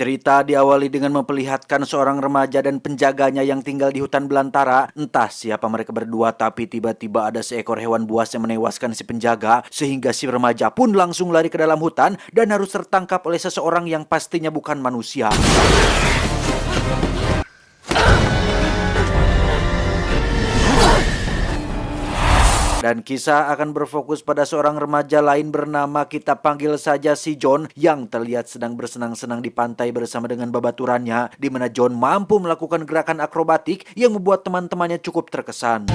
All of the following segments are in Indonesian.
Cerita diawali dengan memperlihatkan seorang remaja dan penjaganya yang tinggal di hutan belantara. Entah siapa mereka berdua, tapi tiba-tiba ada seekor hewan buas yang menewaskan si penjaga, sehingga si remaja pun langsung lari ke dalam hutan dan harus tertangkap oleh seseorang yang pastinya bukan manusia. Dan kisah akan berfokus pada seorang remaja lain bernama, kita panggil saja si John, yang terlihat sedang bersenang-senang di pantai bersama dengan babaturannya, di mana John mampu melakukan gerakan akrobatik yang membuat teman-temannya cukup terkesan.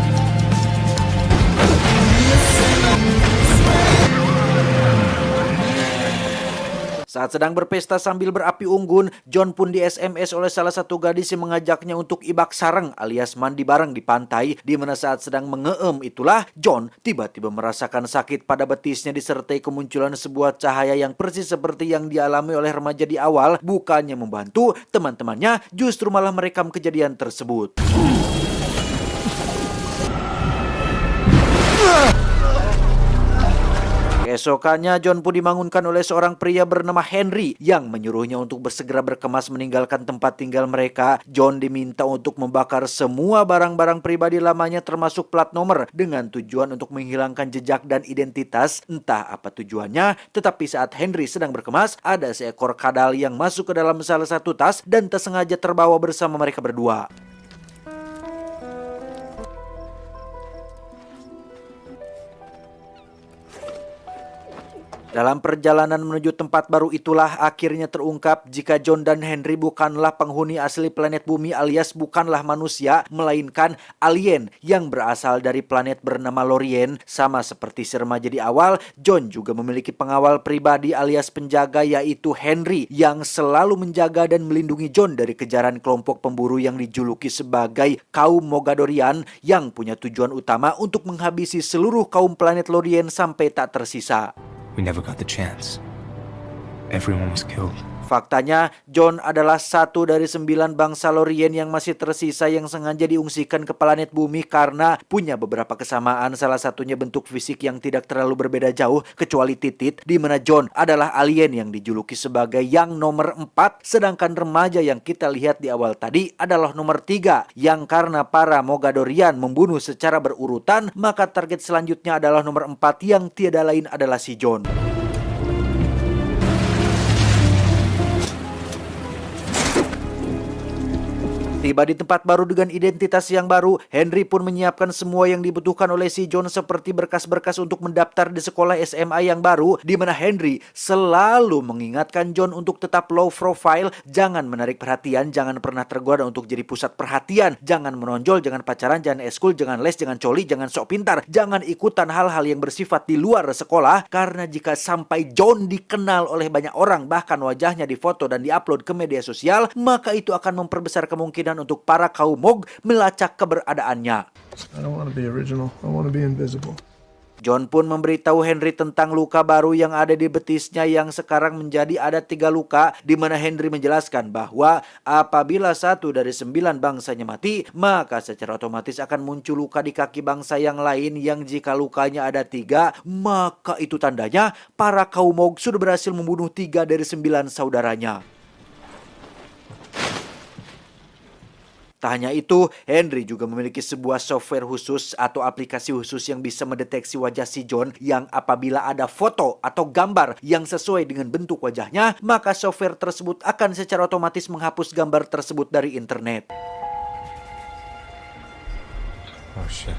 Saat sedang berpesta sambil berapi unggun, John pun di SMS oleh salah satu gadis yang mengajaknya untuk ibak sareng alias mandi bareng di pantai, di mana saat sedang mengeem itulah John tiba-tiba merasakan sakit pada betisnya disertai kemunculan sebuah cahaya yang persis seperti yang dialami oleh remaja di awal. Bukannya membantu, teman-temannya justru malah merekam kejadian tersebut. Keesokannya John pun dibangunkan oleh seorang pria bernama Henry yang menyuruhnya untuk bersegera berkemas meninggalkan tempat tinggal mereka. John diminta untuk membakar semua barang-barang pribadi lamanya termasuk plat nomor dengan tujuan untuk menghilangkan jejak dan identitas. Entah apa tujuannya, tetapi saat Henry sedang berkemas, ada seekor kadal yang masuk ke dalam salah satu tas dan tersengaja terbawa bersama mereka berdua. Dalam perjalanan menuju tempat baru itulah akhirnya terungkap jika John dan Henry bukanlah penghuni asli planet bumi alias bukanlah manusia, melainkan alien yang berasal dari planet bernama Lorien. Sama seperti si remaja di awal, John juga memiliki pengawal pribadi alias penjaga, yaitu Henry, yang selalu menjaga dan melindungi John dari kejaran kelompok pemburu yang dijuluki sebagai kaum Mogadorian, yang punya tujuan utama untuk menghabisi seluruh kaum planet Lorien sampai tak tersisa. We never got the chance. Everyone was killed. Faktanya, John adalah satu dari 9 bangsa Lorien yang masih tersisa yang sengaja diungsikan ke planet bumi karena punya beberapa kesamaan, salah satunya bentuk fisik yang tidak terlalu berbeda jauh kecuali titit, di mana John adalah alien yang dijuluki sebagai yang nomor 4, sedangkan remaja yang kita lihat di awal tadi adalah nomor 3, yang karena para Mogadorian membunuh secara berurutan, maka target selanjutnya adalah nomor 4 yang tiada lain adalah si John. Tiba di tempat baru dengan identitas yang baru, Henry pun menyiapkan semua yang dibutuhkan oleh si John seperti berkas-berkas untuk mendaftar di sekolah SMA yang baru, di mana Henry selalu mengingatkan John untuk tetap low profile, jangan menarik perhatian, jangan pernah tergoda untuk jadi pusat perhatian, jangan menonjol, jangan pacaran, jangan eskul, jangan les, jangan coli, jangan sok pintar, jangan ikutan hal-hal yang bersifat di luar sekolah, karena jika sampai John dikenal oleh banyak orang, bahkan wajahnya difoto dan diupload ke media sosial, maka itu akan memperbesar kemungkinan untuk para kaum Mog melacak keberadaannya. I don't want to be original. I want to be invisible. John pun memberitahu Henry tentang luka baru yang ada di betisnya yang sekarang menjadi ada 3 luka, di mana Henry menjelaskan bahwa apabila 1 dari 9 bangsanya mati, maka secara otomatis akan muncul luka di kaki bangsa yang lain, yang jika lukanya ada 3, maka itu tandanya para kaum Mog sudah berhasil membunuh 3 dari 9 saudaranya. Tak hanya itu, Henry juga memiliki sebuah software khusus atau aplikasi khusus yang bisa mendeteksi wajah si John, yang apabila ada foto atau gambar yang sesuai dengan bentuk wajahnya, maka software tersebut akan secara otomatis menghapus gambar tersebut dari internet. Oh shit.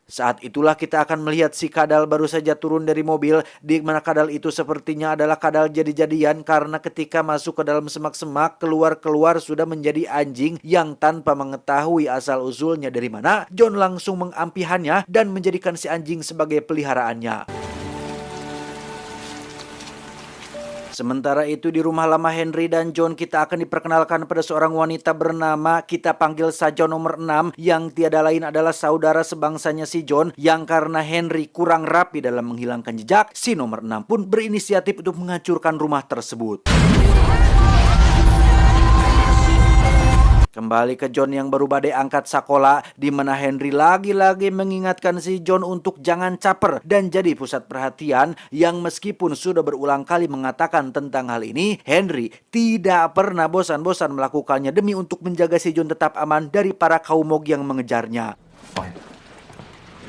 Saat itulah kita akan melihat si kadal baru saja turun dari mobil, di mana kadal itu sepertinya adalah kadal jadi-jadian karena ketika masuk ke dalam semak-semak, keluar-keluar sudah menjadi anjing yang tanpa mengetahui asal-usulnya dari mana, John langsung mengampihannya dan menjadikan si anjing sebagai peliharaannya. Sementara itu di rumah lama Henry dan John, kita akan diperkenalkan pada seorang wanita bernama, kita panggil saja nomor 6, yang tiada lain adalah saudara sebangsanya si John, yang karena Henry kurang rapi dalam menghilangkan jejak, si nomor 6 pun berinisiatif untuk menghancurkan rumah tersebut. Kembali ke John yang baru badai angkat sekolah, di mana Henry lagi-lagi mengingatkan si John untuk jangan caper dan jadi pusat perhatian, yang meskipun sudah berulang kali mengatakan tentang hal ini, Henry tidak pernah bosan-bosan melakukannya demi untuk menjaga si John tetap aman dari para kaum Mog yang mengejarnya. Fine.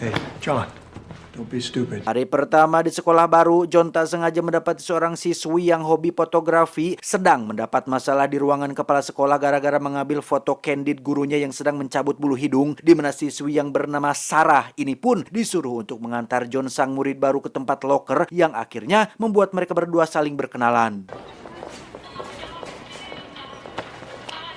Hey, John, don't be stupid. Hari pertama di sekolah baru, John tak sengaja mendapati seorang siswi yang hobi fotografi sedang mendapat masalah di ruangan kepala sekolah gara-gara mengambil foto candid gurunya yang sedang mencabut bulu hidung, di mana siswi yang bernama Sarah ini pun disuruh untuk mengantar John sang murid baru ke tempat loker yang akhirnya membuat mereka berdua saling berkenalan.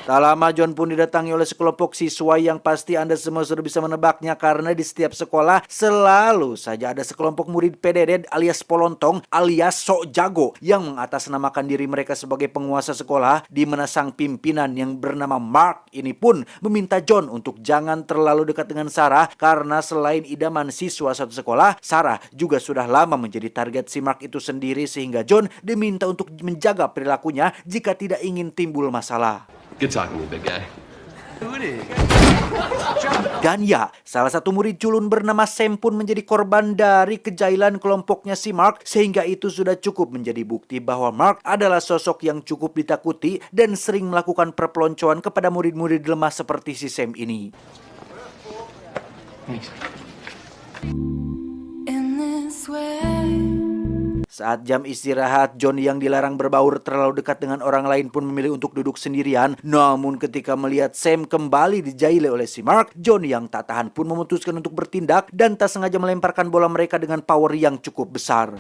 Tak lama John pun didatangi oleh sekelompok siswa yang pasti Anda semua sudah bisa menebaknya, karena di setiap sekolah selalu saja ada sekelompok murid PDD alias polontong alias sok jago yang mengatasnamakan diri mereka sebagai penguasa sekolah, di mana sang pimpinan yang bernama Mark ini pun meminta John untuk jangan terlalu dekat dengan Sarah, karena selain idaman siswa satu sekolah, Sarah juga sudah lama menjadi target si Mark itu sendiri, sehingga John diminta untuk menjaga perilakunya jika tidak ingin timbul masalah. Good talking to you, big guy. Dan ya, salah satu murid culun bernama Sam pun menjadi korban dari kejailan kelompoknya si Mark, sehingga itu sudah cukup menjadi bukti bahwa Mark adalah sosok yang cukup ditakuti dan sering melakukan perpeloncoan kepada murid-murid lemah seperti si Sam ini. In this way. Saat jam istirahat, John yang dilarang berbaur terlalu dekat dengan orang lain pun memilih untuk duduk sendirian. Namun ketika melihat Sam kembali dijaili oleh si Mark, John yang tak tahan pun memutuskan untuk bertindak dan tak sengaja melemparkan bola mereka dengan power yang cukup besar.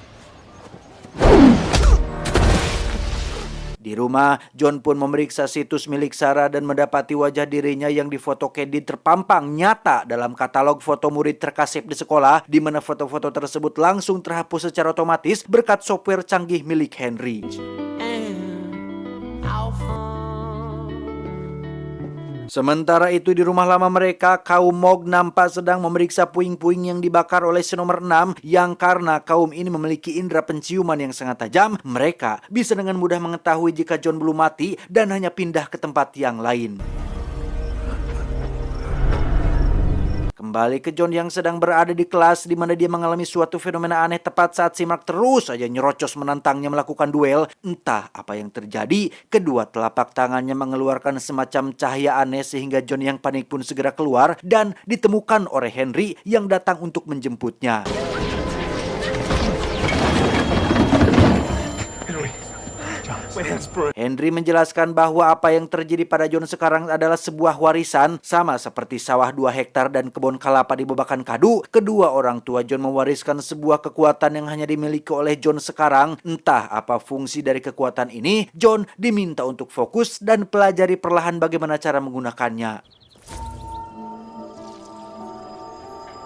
Di rumah, John pun memeriksa situs milik Sarah dan mendapati wajah dirinya yang difoto candid terpampang nyata dalam katalog foto murid terkasih di sekolah, di mana foto-foto tersebut langsung terhapus secara otomatis berkat software canggih milik Henry. Sementara itu di rumah lama mereka, kaum Mog nampak sedang memeriksa puing-puing yang dibakar oleh si nomor 6, yang karena kaum ini memiliki indera penciuman yang sangat tajam, mereka bisa dengan mudah mengetahui jika John belum mati dan hanya pindah ke tempat yang lain. Kembali ke John yang sedang berada di kelas, di mana dia mengalami suatu fenomena aneh tepat saat si Mark terus saja nyerocos menantangnya melakukan duel. Entah apa yang terjadi, kedua telapak tangannya mengeluarkan semacam cahaya aneh sehingga John yang panik pun segera keluar dan ditemukan oleh Henry yang datang untuk menjemputnya. Henry menjelaskan bahwa apa yang terjadi pada John sekarang adalah sebuah warisan, sama seperti sawah 2 hektar dan kebun kelapa di Babakan Kadu. Kedua orang tua John mewariskan sebuah kekuatan yang hanya dimiliki oleh John sekarang. Entah apa fungsi dari kekuatan ini, John diminta untuk fokus dan pelajari perlahan bagaimana cara menggunakannya.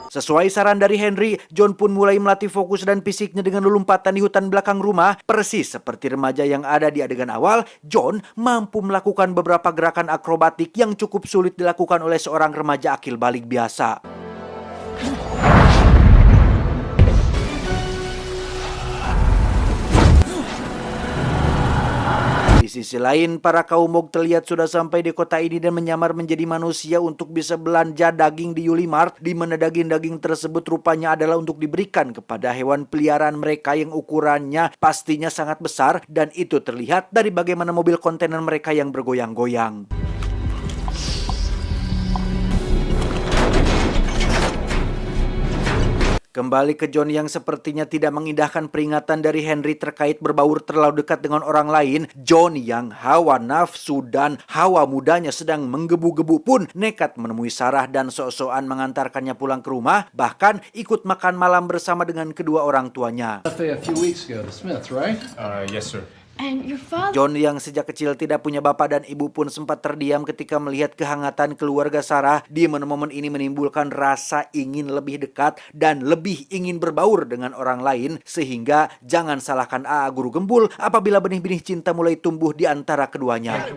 Sesuai saran dari Henry, John pun mulai melatih fokus dan fisiknya dengan lompatan di hutan belakang rumah. Persis seperti remaja yang ada di adegan awal, John mampu melakukan beberapa gerakan akrobatik yang cukup sulit dilakukan oleh seorang remaja akil balik biasa. Di sisi lain, para kaum Mog terlihat sudah sampai di kota ini dan menyamar menjadi manusia untuk bisa belanja daging di Yulimart, di mana daging-daging tersebut rupanya adalah untuk diberikan kepada hewan peliharaan mereka yang ukurannya pastinya sangat besar, dan itu terlihat dari bagaimana mobil kontainer mereka yang bergoyang-goyang. Kembali ke John yang sepertinya tidak mengindahkan peringatan dari Henry terkait berbaur terlalu dekat dengan orang lain. John yang hawa nafsu dan hawa mudanya sedang menggebu-gebu pun nekat menemui Sarah dan sok-sokan mengantarkannya pulang ke rumah, bahkan ikut makan malam bersama dengan kedua orang tuanya. A few weeks ago, the Smiths, right? Yes, sir. And your father. John yang sejak kecil tidak punya bapak dan ibu pun sempat terdiam ketika melihat kehangatan keluarga Sarah, di mana momen ini menimbulkan rasa ingin lebih dekat dan lebih ingin berbaur dengan orang lain, sehingga jangan salahkan AA Guru Gembul apabila benih-benih cinta mulai tumbuh di antara keduanya.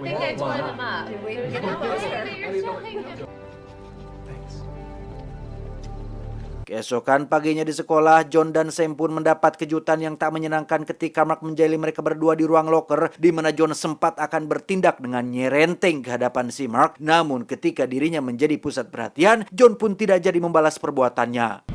Keesokan paginya di sekolah, John dan Sam pun mendapat kejutan yang tak menyenangkan ketika Mark menjali mereka berdua di ruang loker, di mana John sempat akan bertindak dengan nyerenteng ke hadapan si Mark. Namun ketika dirinya menjadi pusat perhatian, John pun tidak jadi membalas perbuatannya.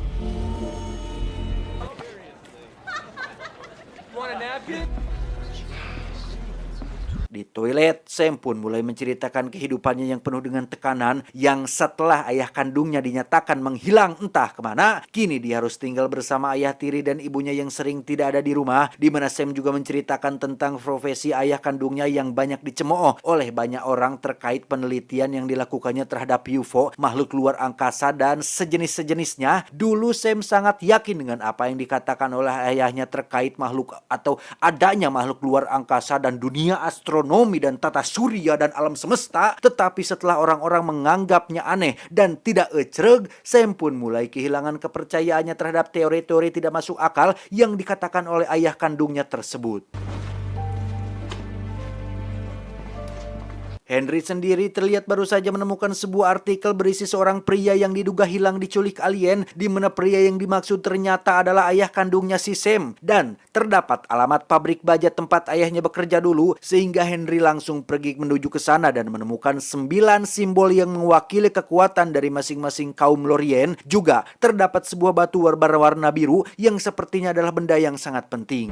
Di toilet, Sam pun mulai menceritakan kehidupannya yang penuh dengan tekanan yang setelah ayah kandungnya dinyatakan menghilang entah kemana, kini dia harus tinggal bersama ayah tiri dan ibunya yang sering tidak ada di rumah, di mana Sam juga menceritakan tentang profesi ayah kandungnya yang banyak dicemooh oleh banyak orang terkait penelitian yang dilakukannya terhadap UFO, makhluk luar angkasa dan sejenis-sejenisnya. Dulu Sam sangat yakin dengan apa yang dikatakan oleh ayahnya terkait makhluk atau adanya makhluk luar angkasa dan dunia astronomi dan tata surya dan alam semesta. Tetapi setelah orang-orang menganggapnya aneh dan tidak ecreg, Sam pun mulai kehilangan kepercayaannya terhadap teori-teori tidak masuk akal yang dikatakan oleh ayah kandungnya tersebut. Henry sendiri terlihat baru saja menemukan sebuah artikel berisi seorang pria yang diduga hilang diculik alien, di mana pria yang dimaksud ternyata adalah ayah kandungnya si Sam. Dan terdapat alamat pabrik baja tempat ayahnya bekerja dulu, sehingga Henry langsung pergi menuju ke sana dan menemukan 9 simbol yang mewakili kekuatan dari masing-masing kaum Lorien. Juga terdapat sebuah batu berwarna biru yang sepertinya adalah benda yang sangat penting.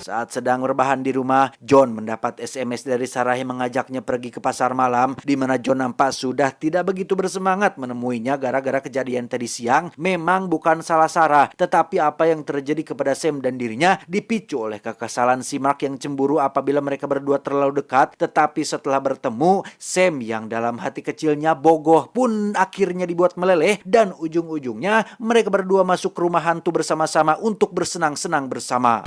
Saat sedang berbahan di rumah, John mendapat SMS dari Sarah yang mengajaknya pergi ke pasar malam, di mana John nampak sudah tidak begitu bersemangat menemuinya gara-gara kejadian tadi siang. Memang bukan salah Sarah, tetapi apa yang terjadi kepada Sam dan dirinya dipicu oleh kekesalan si Mark yang cemburu apabila mereka berdua terlalu dekat. Tetapi setelah bertemu, Sam yang dalam hati kecilnya bogoh pun akhirnya dibuat meleleh, dan ujung-ujungnya mereka berdua masuk ke rumah hantu bersama-sama untuk bersenang-senang bersama.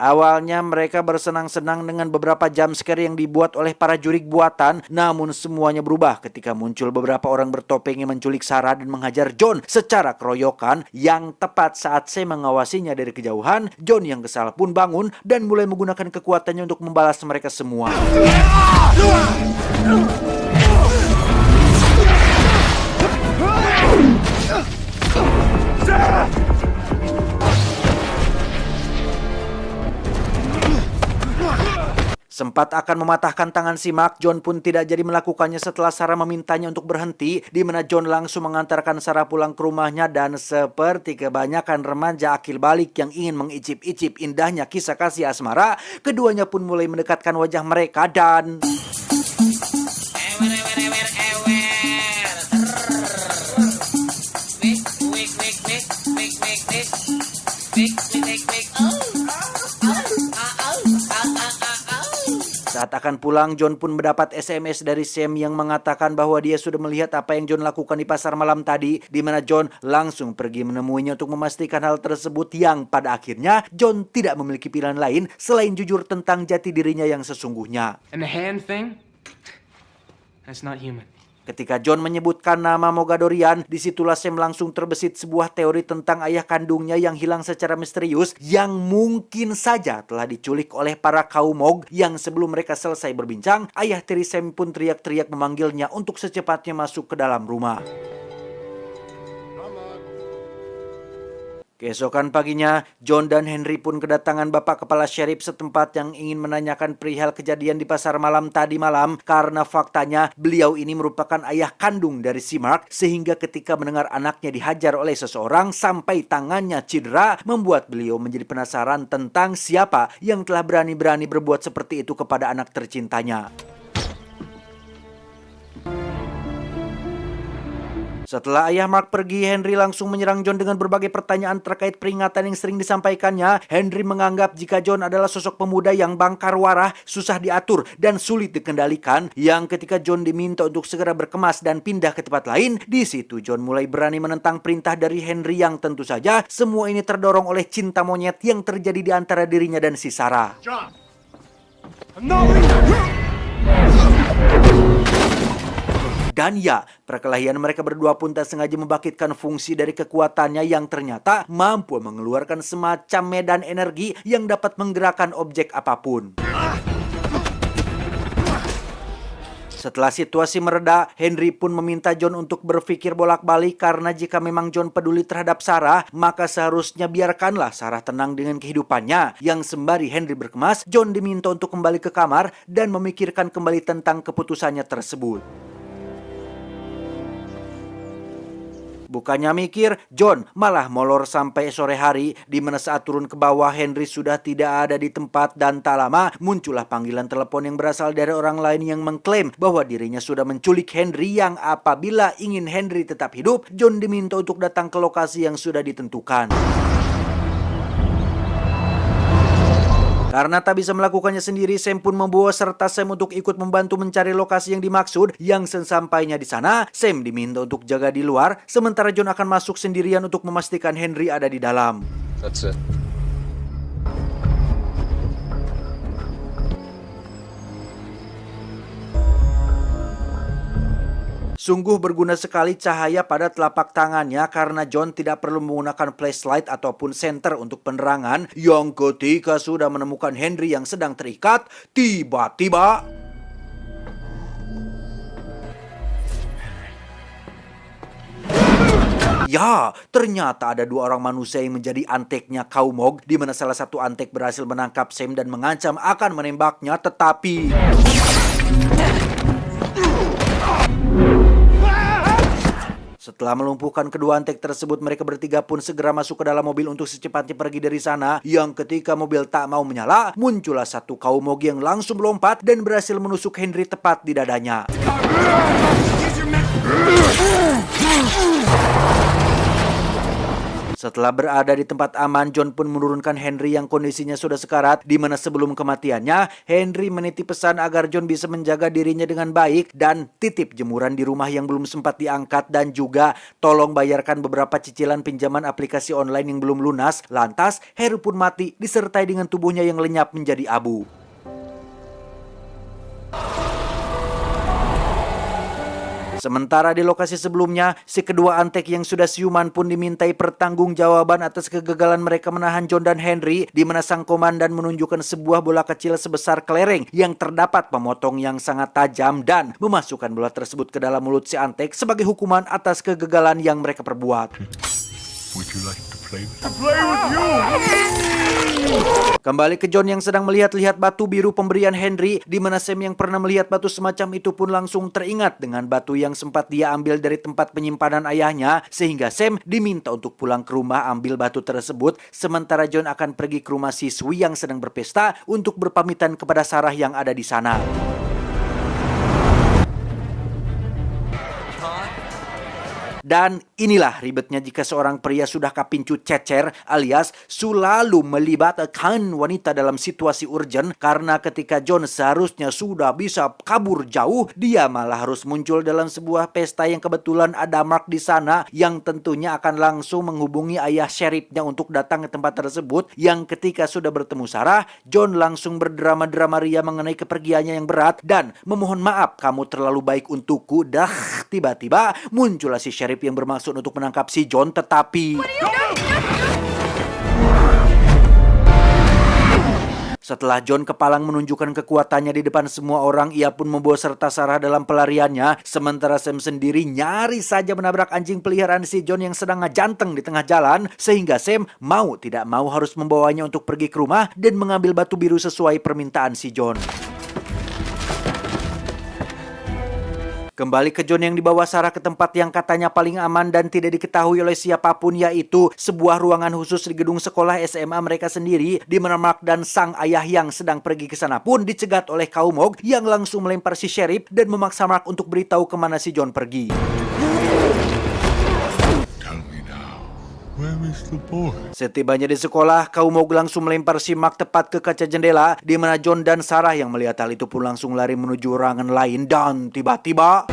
Awalnya mereka bersenang-senang dengan beberapa jump scare yang dibuat oleh para jurik buatan, namun semuanya berubah ketika muncul beberapa orang bertopeng yang menculik Sarah dan menghajar John secara keroyokan. Yang tepat saat Sam mengawasinya dari kejauhan, John yang kesal pun bangun dan mulai menggunakan kekuatannya untuk membalas mereka semua. Sempat akan mematahkan tangan si Mark, John pun tidak jadi melakukannya setelah Sarah memintanya untuk berhenti, di mana John langsung mengantarkan Sarah pulang ke rumahnya. Dan seperti kebanyakan remaja akil balik yang ingin mengicip-icip indahnya kisah kasih asmara, keduanya pun mulai mendekatkan wajah mereka dan... Saat akan pulang, John pun mendapat SMS dari Sam yang mengatakan bahwa dia sudah melihat apa yang John lakukan di pasar malam tadi, di mana John langsung pergi menemuinya untuk memastikan hal tersebut, yang pada akhirnya John tidak memiliki pilihan lain selain jujur tentang jati dirinya yang sesungguhnya. And the hand thing? That's not human. Ketika John menyebutkan nama Mogadorian, disitulah Sam langsung terbesit sebuah teori tentang ayah kandungnya yang hilang secara misterius, yang mungkin saja telah diculik oleh para kaum Mog. Yang sebelum mereka selesai berbincang, ayah tiri Sam pun teriak-teriak memanggilnya untuk secepatnya masuk ke dalam rumah. Keesokan paginya, John dan Henry pun kedatangan bapak kepala sheriff setempat yang ingin menanyakan perihal kejadian di pasar malam tadi malam, karena faktanya beliau ini merupakan ayah kandung dari si Mark, sehingga ketika mendengar anaknya dihajar oleh seseorang sampai tangannya cedera, membuat beliau menjadi penasaran tentang siapa yang telah berani-berani berbuat seperti itu kepada anak tercintanya. Setelah ayah Mark pergi, Henry langsung menyerang John dengan berbagai pertanyaan terkait peringatan yang sering disampaikannya. Henry menganggap jika John adalah sosok pemuda yang bangkar warah, susah diatur, dan sulit dikendalikan. Yang ketika John diminta untuk segera berkemas dan pindah ke tempat lain, di situ John mulai berani menentang perintah dari Henry, yang tentu saja semua ini terdorong oleh cinta monyet yang terjadi di antara dirinya dan si Sarah. John! Dan ya, perkelahian mereka berdua pun tak sengaja membangkitkan fungsi dari kekuatannya yang ternyata mampu mengeluarkan semacam medan energi yang dapat menggerakkan objek apapun. Setelah situasi mereda, Henry pun meminta John untuk berpikir bolak-balik karena jika memang John peduli terhadap Sarah, maka seharusnya biarkanlah Sarah tenang dengan kehidupannya. Yang sembari Henry berkemas, John diminta untuk kembali ke kamar dan memikirkan kembali tentang keputusannya tersebut. Bukannya mikir, John malah molor sampai sore hari, di mana saat turun ke bawah Henry sudah tidak ada di tempat dan tak lama muncullah panggilan telepon yang berasal dari orang lain yang mengklaim bahwa dirinya sudah menculik Henry yang apabila ingin Henry tetap hidup, John diminta untuk datang ke lokasi yang sudah ditentukan. Karena tak bisa melakukannya sendiri, Sam pun membawa serta Sam untuk ikut membantu mencari lokasi yang dimaksud. Yang sesampainya di sana, Sam diminta untuk jaga di luar, sementara John akan masuk sendirian untuk memastikan Henry ada di dalam. That's it. Sungguh berguna sekali cahaya pada telapak tangannya karena John tidak perlu menggunakan flashlight ataupun senter untuk penerangan. Yang ketika sudah menemukan Henry yang sedang terikat, tiba-tiba ya, ternyata ada dua orang manusia yang menjadi anteknya Kaumog, di mana salah satu antek berhasil menangkap Sam dan mengancam akan menembaknya, tetapi setelah melumpuhkan kedua antek tersebut, mereka bertiga pun segera masuk ke dalam mobil untuk secepatnya pergi dari sana. Yang ketika mobil tak mau menyala, muncullah satu Kaumog yang langsung melompat dan berhasil menusuk Henry tepat di dadanya. Setelah berada di tempat aman, John pun menurunkan Henry yang kondisinya sudah sekarat, di mana sebelum kematiannya, Henry menitip pesan agar John bisa menjaga dirinya dengan baik dan titip jemuran di rumah yang belum sempat diangkat dan juga tolong bayarkan beberapa cicilan pinjaman aplikasi online yang belum lunas. Lantas, Henry pun mati disertai dengan tubuhnya yang lenyap menjadi abu. Sementara di lokasi sebelumnya, si kedua antek yang sudah siuman pun dimintai pertanggungjawaban atas kegagalan mereka menahan John dan Henry, di mana sang komandan menunjukkan sebuah bola kecil sebesar kelereng yang terdapat pemotong yang sangat tajam dan memasukkan bola tersebut ke dalam mulut si antek sebagai hukuman atas kegagalan yang mereka perbuat. Would you like to play with Kembali ke John yang sedang melihat-lihat batu biru pemberian Henry, di mana Sam yang pernah melihat batu semacam itu pun langsung teringat dengan batu yang sempat dia ambil dari tempat penyimpanan ayahnya, sehingga Sam diminta untuk pulang ke rumah ambil batu tersebut, sementara John akan pergi ke rumah siswi yang sedang berpesta untuk berpamitan kepada Sarah yang ada di sana. Dan inilah ribetnya jika seorang pria sudah kapincu cecer alias selalu melibatkan wanita dalam situasi urgent, karena ketika John seharusnya sudah bisa kabur jauh, dia malah harus muncul dalam sebuah pesta yang kebetulan ada Mark di sana yang tentunya akan langsung menghubungi ayah sheriffnya untuk datang ke tempat tersebut. Yang ketika sudah bertemu Sarah, John langsung berdrama-drama ria mengenai kepergiannya yang berat dan memohon maaf, kamu terlalu baik untukku. Dah, tiba-tiba muncullah si sheriff yang bermaksud untuk menangkap si John, tetapi setelah John kepalang menunjukkan kekuatannya di depan semua orang, ia pun membawa serta Sarah dalam pelariannya, sementara Sam sendiri nyaris saja menabrak anjing peliharaan si John yang sedang ngajanteng di tengah jalan, sehingga Sam mau tidak mau harus membawanya untuk pergi ke rumah dan mengambil batu biru sesuai permintaan si John. Kembali ke John yang dibawa Sarah ke tempat yang katanya paling aman dan tidak diketahui oleh siapapun, yaitu sebuah ruangan khusus di gedung sekolah SMA mereka sendiri, di mana Mark dan sang ayah yang sedang pergi ke sana pun dicegat oleh Kaumog yang langsung melempar si sheriff dan memaksa Mark untuk beritahu kemana si John pergi. Setibanya di sekolah, Kaumog langsung melempar si Mark tepat ke kaca jendela, di mana John dan Sarah yang melihat hal itu pun langsung lari menuju ruangan lain dan tiba-tiba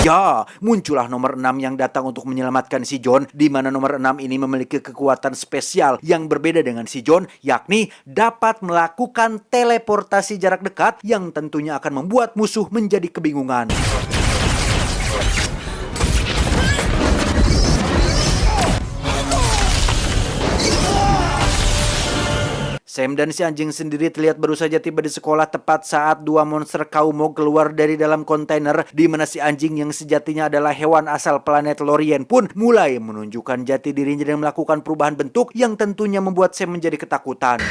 ya, muncullah nomor 6 yang datang untuk menyelamatkan si John, di mana nomor 6 ini memiliki kekuatan spesial yang berbeda dengan si John, yakni dapat melakukan teleportasi jarak dekat yang tentunya akan membuat musuh menjadi kebingungan. Sam dan si anjing sendiri terlihat baru saja tiba di sekolah tepat saat dua monster Kaumog keluar dari dalam kontainer, di mana si anjing yang sejatinya adalah hewan asal planet Lorien pun mulai menunjukkan jati dirinya dan melakukan perubahan bentuk yang tentunya membuat Sam menjadi ketakutan.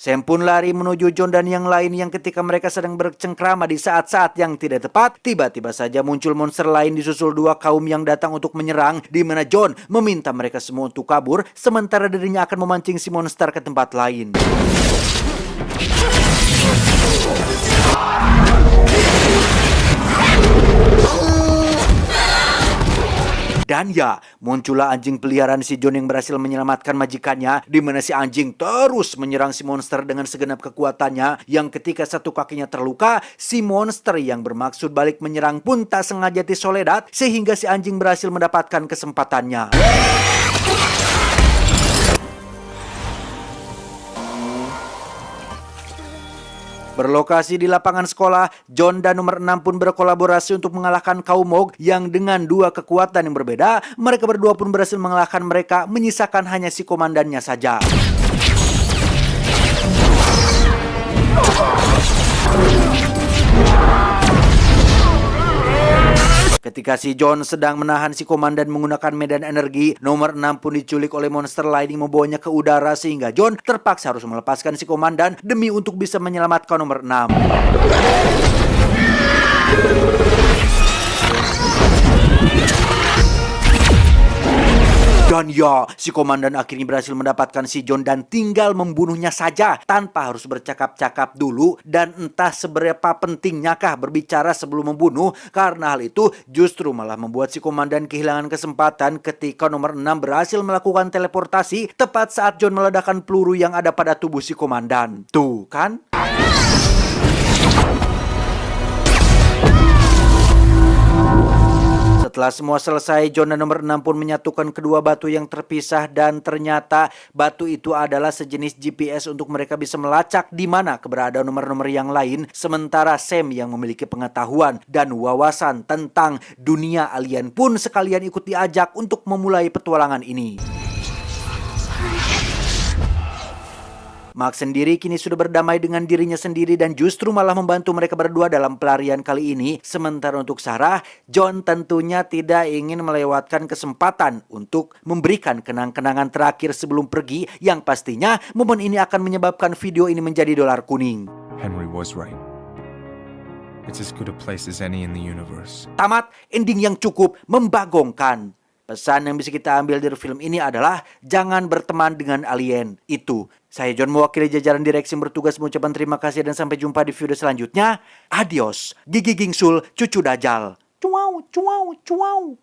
Sam pun lari menuju John dan yang lain yang ketika mereka sedang bercengkrama di saat-saat yang tidak tepat, tiba-tiba saja muncul monster lain disusul dua kaum yang datang untuk menyerang, di mana John meminta mereka semua untuk kabur, sementara dirinya akan memancing si monster ke tempat lain. Dan ya, muncullah anjing peliharaan si John yang berhasil menyelamatkan majikannya, di mana si anjing terus menyerang si monster dengan segenap kekuatannya, yang ketika satu kakinya terluka, si monster yang bermaksud balik menyerang pun tak sengaja disoledat, sehingga si anjing berhasil mendapatkan kesempatannya. Berlokasi di lapangan sekolah, John dan nomor 6 pun berkolaborasi untuk mengalahkan Kaumog yang dengan dua kekuatan yang berbeda. Mereka berdua pun berhasil mengalahkan mereka, menyisakan hanya si komandannya saja. Ketika si John sedang menahan si komandan menggunakan medan energi, nomor 6 pun diculik oleh monster lain yang membawanya ke udara, sehingga John terpaksa harus melepaskan si komandan demi untuk bisa menyelamatkan nomor 6. Dan ya, si komandan akhirnya berhasil mendapatkan si John dan tinggal membunuhnya saja tanpa harus bercakap-cakap dulu, dan entah seberapa pentingnyakah berbicara sebelum membunuh, karena hal itu justru malah membuat si komandan kehilangan kesempatan ketika nomor 6 berhasil melakukan teleportasi tepat saat John meledakkan peluru yang ada pada tubuh si komandan. Tuh kan? Setelah semua selesai, John dan nomor 6 pun menyatukan kedua batu yang terpisah, dan ternyata batu itu adalah sejenis GPS untuk mereka bisa melacak di mana keberadaan nomor-nomor yang lain, sementara Sam yang memiliki pengetahuan dan wawasan tentang dunia alien pun sekalian ikut diajak untuk memulai petualangan ini. Mark sendiri kini sudah berdamai dengan dirinya sendiri dan justru malah membantu mereka berdua dalam pelarian kali ini. Sementara untuk Sarah, John tentunya tidak ingin melewatkan kesempatan untuk memberikan kenang-kenangan terakhir sebelum pergi, yang pastinya momen ini akan menyebabkan video ini menjadi dolar kuning. Henry was right. It's as good a place as any in the universe. Tamat, ending yang cukup membagongkan. Pesan yang bisa kita ambil dari film ini adalah jangan berteman dengan alien. Itu. Saya John mewakili jajaran direksi bertugas mengucapkan terima kasih dan sampai jumpa di video selanjutnya. Adios. Gigi Gingsul, cucu Dajjal. Cuau, cuau, cuau.